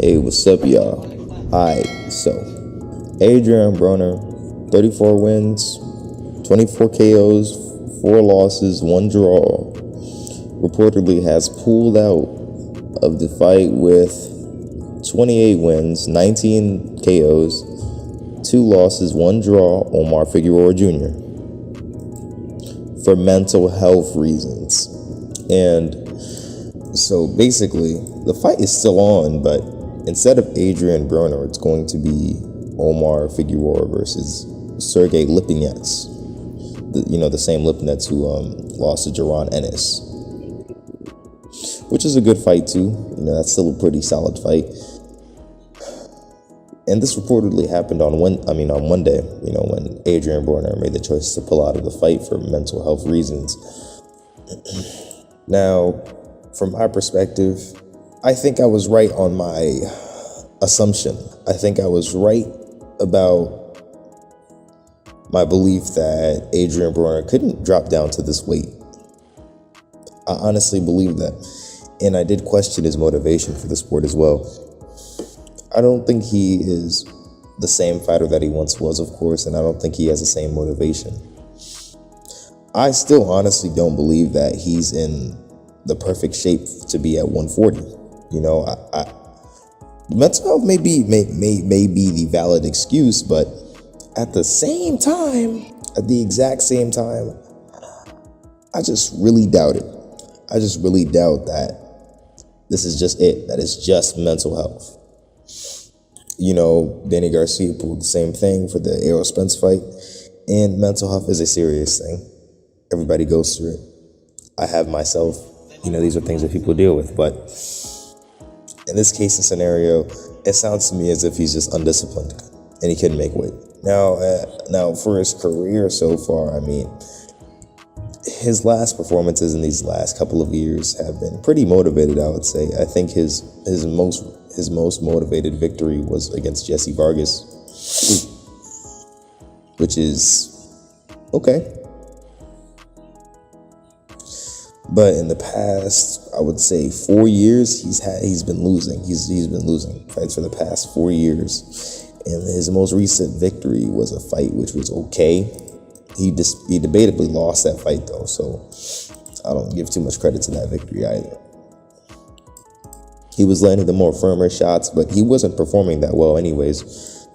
Hey, what's up, y'all? Alright, so Adrien Broner, 34 wins, 24 KOs, 4 losses, 1 draw. Reportedly has pulled out of the fight with 28 wins, 19 KOs, 2 losses, 1 draw. Omar Figueroa Jr. for mental health reasons. And so basically, the fight is still on, but instead of Adrien Broner, it's going to be Omar Figueroa versus Sergey Lipinets. The same Lipinets who lost to Jaron Ennis, which is a good fight too. That's still a pretty solid fight. And this reportedly happened on Monday, when Adrien Broner made the choice to pull out of the fight for mental health reasons. Now, from my perspective, I think I was right on my assumption. I think I was right about my belief that Adrien Broner couldn't drop down to this weight. I honestly believe that. And I did question his motivation for the sport as well. I don't think he is the same fighter that he once was, of course, and I don't think he has the same motivation. I still honestly don't believe that he's in the perfect shape to be at 140. Mental health may be the valid excuse, but at the exact same time, I just really doubt it. I just really doubt that this is just it, that it's just mental health. Danny Garcia pulled the same thing for the Errol Spence fight, and mental health is a serious thing. Everybody goes through it. I have myself. These are things that people deal with, but in this case and scenario, it sounds to me as if he's just undisciplined and he couldn't make weight. Now for his career so far, his last performances in these last couple of years have been pretty motivated, I would say. I think his most motivated victory was against Jesse Vargas, which is okay. But in the past, I would say 4 years, he's been losing. He's been losing fights for the past 4 years. And his most recent victory was a fight which was okay. He debatably lost that fight though, so I don't give too much credit to that victory either. He was landing the more firmer shots, but he wasn't performing that well anyways.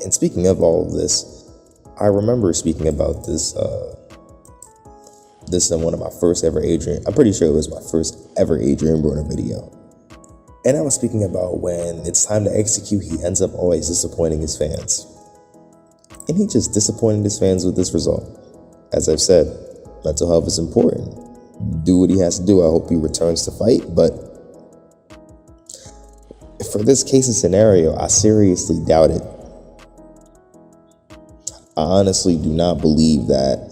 And speaking of all of this, I remember speaking about this in one of my first ever I'm pretty sure it was my first ever Adrien Broner video. And I was speaking about when it's time to execute, he ends up always disappointing his fans. And he just disappointed his fans with this result. As I've said, mental health is important. Do what he has to do. I hope he returns to fight. But for this case and scenario, I seriously doubt it. I honestly do not believe that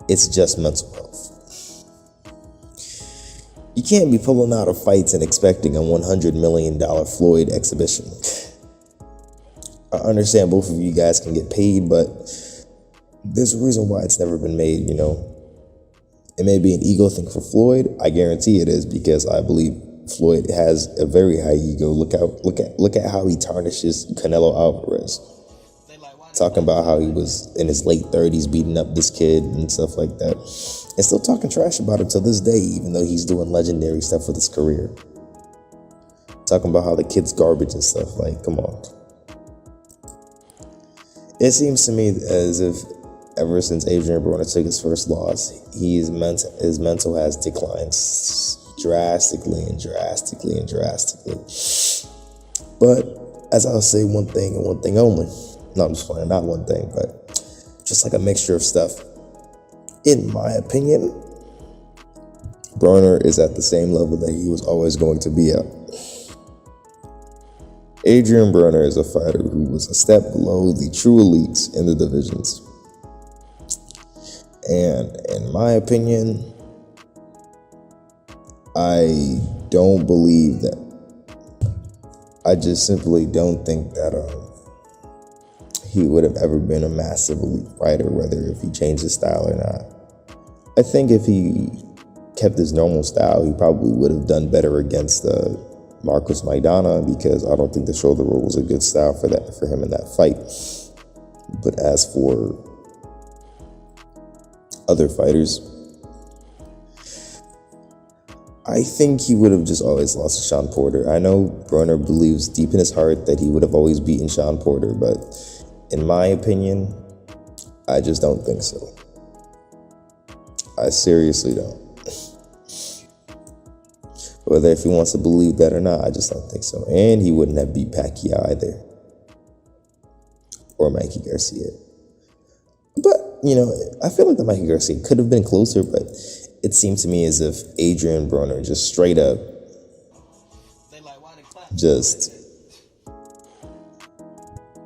it's just mental health. You can't be pulling out of fights and expecting a $100 million Floyd exhibition. I understand both of you guys can get paid, but there's a reason why it's never been made, It may be an ego thing for Floyd. I guarantee it is, because I believe Floyd has a very high ego. Look at how he tarnishes Canelo Alvarez. Talking about how he was in his late 30s beating up this kid and stuff like that. And still talking trash about him till this day, even though he's doing legendary stuff with his career. Talking about how the kid's garbage and stuff. Like, come on. It seems to me as if ever since Adrien Broner took his first loss, his mental has declined drastically. But as I'll say, one thing and one thing only. No, I'm just playing, not one thing, but just like a mixture of stuff. In my opinion, Broner is at the same level that he was always going to be at. Adrien Broner is a fighter who was a step below the true elites in the divisions. And in my opinion, I don't believe that. I just simply don't think that he would have ever been a massive elite fighter, whether if he changed his style or not. I think if he kept his normal style, he probably would have done better against Marcos Maidana, because I don't think the shoulder roll was a good style for him in that fight. But as for other fighters, I think he would have just always lost to Sean Porter. I know Broner believes deep in his heart that he would have always beaten Sean Porter, but in my opinion, I just don't think so. I seriously don't. Whether if he wants to believe that or not, I just don't think so. And he wouldn't have beat Pacquiao either, or Mikey Garcia. But, I feel like the Mikey Garcia could have been closer, but it seemed to me as if Adrien Broner just straight up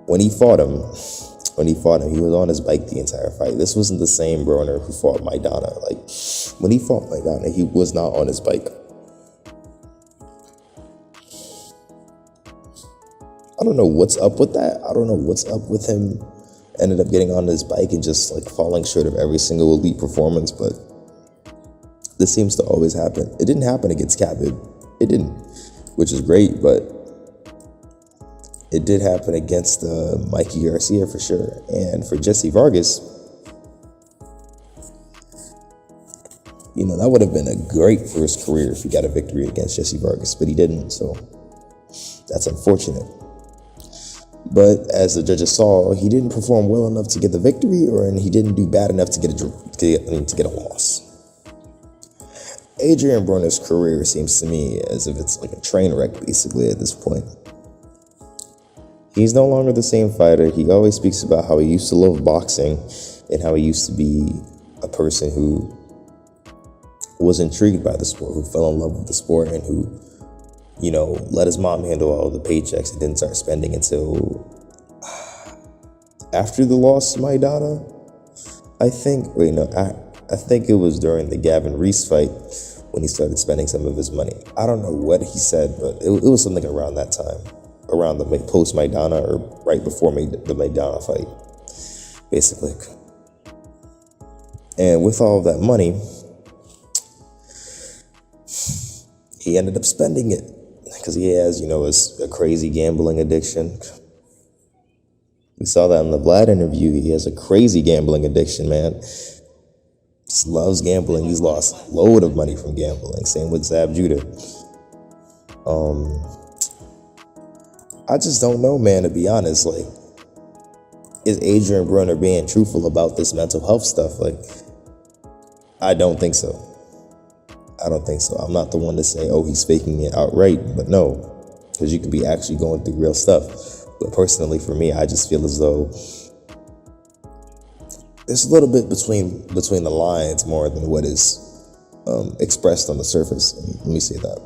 when he fought him, he was on his bike the entire fight. This wasn't the same Broner who fought Maidana. Like, when he fought Maidana, he was not on his bike. I don't know what's up with that. I don't know what's up with him. Ended up getting on his bike and just like falling short of every single elite performance, but this seems to always happen. It didn't happen against Khabib. It didn't, which is great, but it did happen against Mikey Garcia for sure. And for Jesse Vargas, that would have been a great first career if he got a victory against Jesse Vargas, but he didn't, so that's unfortunate. But as the judges saw, he didn't perform well enough to get the victory, and he didn't do bad enough to get a loss. Adrien Broner's career seems to me as if it's like a train wreck, basically, at this point. He's no longer the same fighter. He always speaks about how he used to love boxing and how he used to be a person who was intrigued by the sport, who fell in love with the sport, and who let his mom handle all the paychecks and didn't start spending until after the loss to Maidana, I think. I think it was during the Gavin Reese fight when he started spending some of his money. I don't know what he said, but it was something around that time, around the post-Maidana or right before the Maidana fight, basically. And with all of that money, he ended up spending it. Because he has, a crazy gambling addiction. We saw that in the Vlad interview. He has a crazy gambling addiction, man. Just loves gambling. He's lost a load of money from gambling. Same with Zab Judah. I just don't know, man, to be honest. Like, is Adrien Broner being truthful about this mental health stuff? Like, I don't think so. I don't think so. I'm not the one to say, oh, he's faking it outright, but no, because you could be actually going through real stuff. But personally, for me, I just feel as though there's a little bit between the lines more than what is expressed on the surface. Let me say that.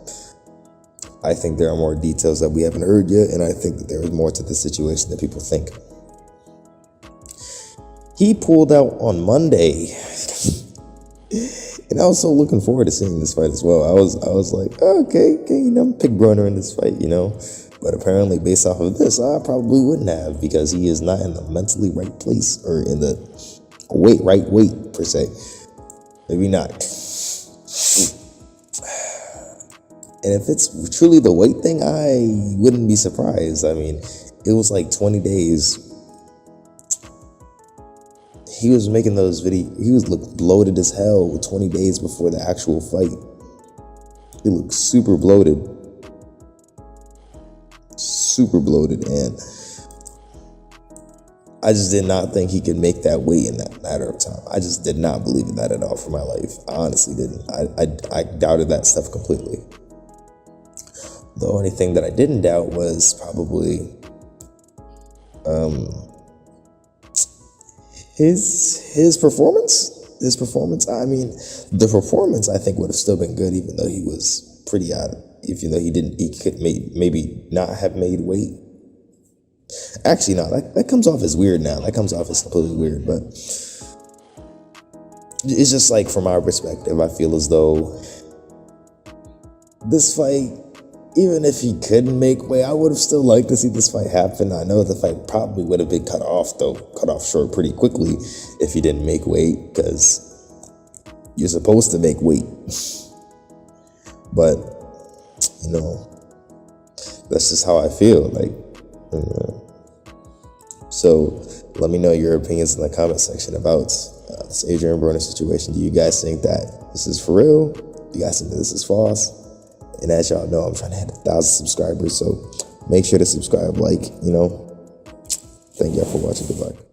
I think there are more details that we haven't heard yet, and I think that there is more to the situation than people think. He pulled out on Monday. And I was so looking forward to seeing this fight as well. I was like, okay, pick Broner in this fight, But apparently, based off of this, I probably wouldn't have, because he is not in the mentally right place, or in the right weight, per se. Maybe not. And if it's truly the weight thing, I wouldn't be surprised. I mean, it was like 20 days. He was making those videos. He was bloated as hell 20 days before the actual fight. He looked super bloated. And I just did not think he could make that weight in that matter of time. I just did not believe in that at all for my life. I honestly didn't. I doubted that stuff completely. The only thing that I didn't doubt was probably his performance. I mean, the performance I think would have still been good, even though he was pretty out. Even though he could maybe not have made weight. Actually, no, that comes off as weird now. That comes off as completely weird, but it's just like, from our perspective, I feel as though this fight, even if he couldn't make weight, I would have still liked to see this fight happen. I know the fight probably would have been cut off short pretty quickly if he didn't make weight, because you're supposed to make weight But, you know, that's just how I feel. Like, so let me know your opinions in the comment section about this Adrien Broner situation. Do you guys think that this is for real? Do you guys think that this is false? And as y'all know, I'm trying to hit 1,000 subscribers, so make sure to subscribe, thank y'all for watching. Goodbye.